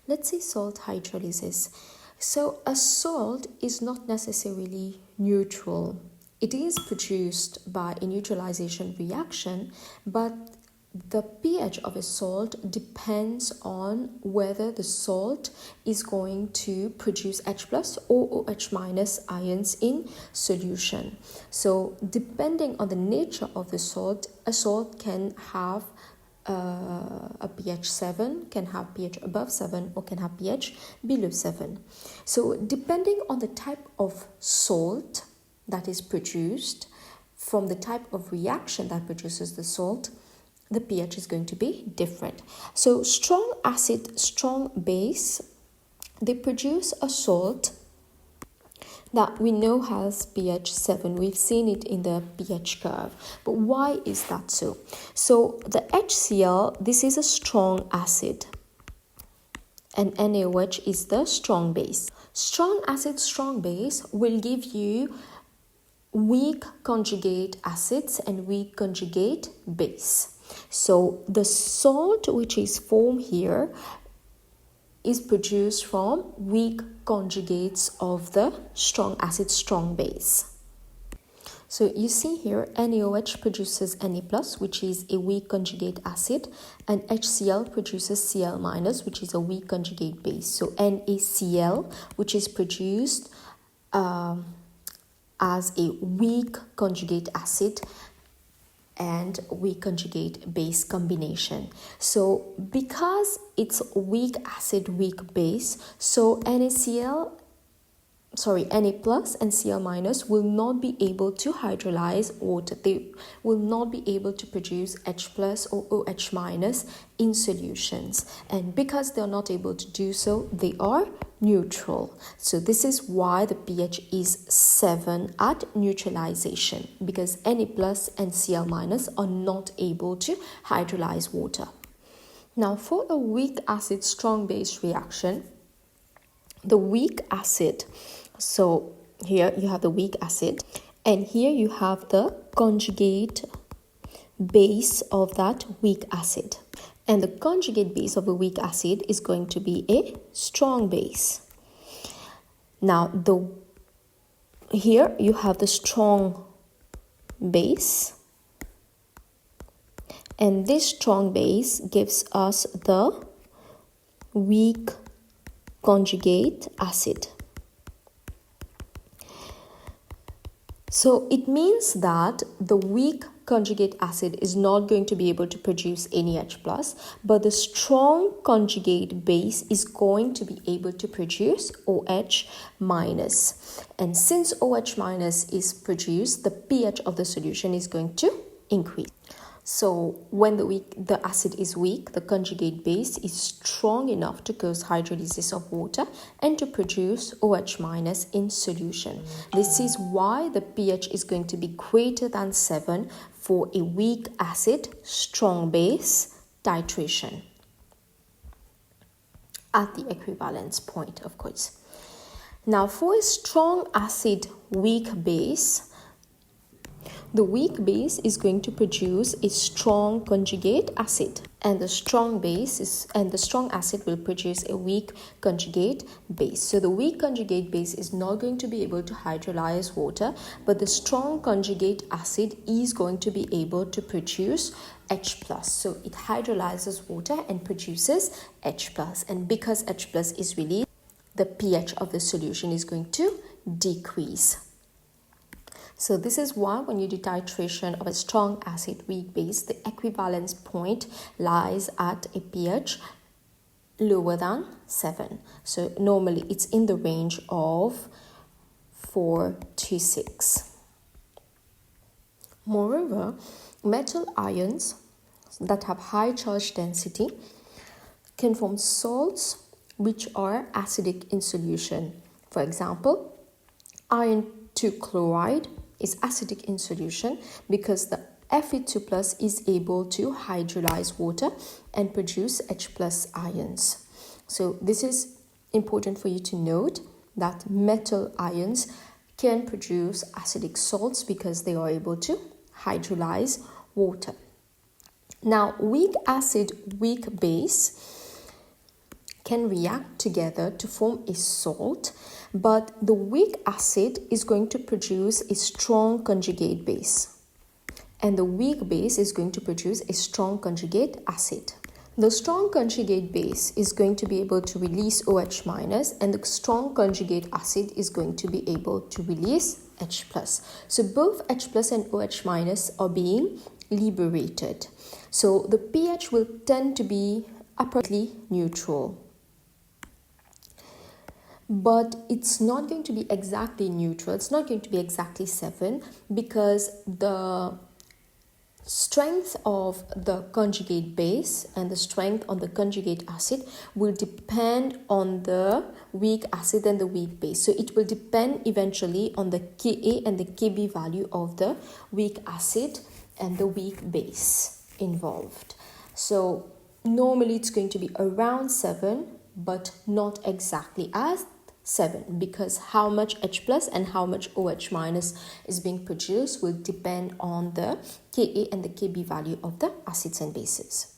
Let's say salt hydrolysis. So a salt is not necessarily neutral. It is produced by a neutralization reaction, but the pH of a salt depends on whether the salt is going to produce H plus or OH minus ions in solution. So depending on the nature of the salt, a salt can have a pH 7, can have pH above 7, or can have pH below 7. So depending on the type of salt that is produced, from the type of reaction that produces the salt, the pH is going to be different. So strong acid, strong base, they produce a salt that we know has pH 7. We've seen it in the pH curve. But why is that so? So the HCl, this is a strong acid, and NaOH is the strong base. Strong acid, strong base will give you weak conjugate acids and weak conjugate base. So the salt which is formed here is produced from weak conjugates of the strong acid, strong base. So you see here NaOH produces Na+, which is a weak conjugate acid, and HCl produces Cl-, which is a weak conjugate base. So NaCl, which is produced as a weak conjugate acid and weak conjugate base combination. So because it's weak acid, weak base, so Na+ and Cl- will not be able to hydrolyze water. They will not be able to produce H plus or OH- in solutions. And because they're not able to do so, they are neutral. So this is why the pH is 7 at neutralization, because Na+ and Cl- are not able to hydrolyze water. Now for a weak acid, strong base reaction, the weak acid, so here you have the weak acid, and here you have the conjugate base of that weak acid. And the conjugate base of a weak acid is going to be a strong base. Now, here you have the strong base, and this strong base gives us the weak conjugate acid. So it means that the weak conjugate acid is not going to be able to produce any H+, but the strong conjugate base is going to be able to produce OH-. And since OH- is produced, the pH of the solution is going to increase. So when the acid is weak, the conjugate base is strong enough to cause hydrolysis of water and to produce OH- in solution. This is why the pH is going to be greater than 7 for a weak acid, strong base titration at the equivalence point, of course. Now for a strong acid, weak base, the weak base is going to produce a strong conjugate acid, and the strong acid will produce a weak conjugate base. So the weak conjugate base is not going to be able to hydrolyze water, but the strong conjugate acid is going to be able to produce H+. So it hydrolyzes water and produces H+. And because H+ is released, the pH of the solution is going to decrease. So this is why when you do titration of a strong acid, weak base, the equivalence point lies at a pH lower than 7. So normally it's in the range of 4 to 6. Moreover, metal ions that have high charge density can form salts which are acidic in solution. For example, iron 2 chloride is acidic in solution because the Fe2 plus is able to hydrolyze water and produce H plus ions. So this is important for you to note, that metal ions can produce acidic salts because they are able to hydrolyze water. Now, weak acid, weak base can react together to form a salt, but the weak acid is going to produce a strong conjugate base, and the weak base is going to produce a strong conjugate acid. The strong conjugate base is going to be able to release OH minus, and the strong conjugate acid is going to be able to release H plus. So both H plus and OH minus are being liberated. So the pH will tend to be approximately neutral. But it's not going to be exactly neutral. It's not going to be exactly 7, because the strength of the conjugate base and the strength on the conjugate acid will depend on the weak acid and the weak base. So it will depend eventually on the Ka and the Kb value of the weak acid and the weak base involved. So normally it's going to be around 7, but not exactly as 7, because how much H plus and how much OH minus is being produced will depend on the Ka and the Kb value of the acids and bases.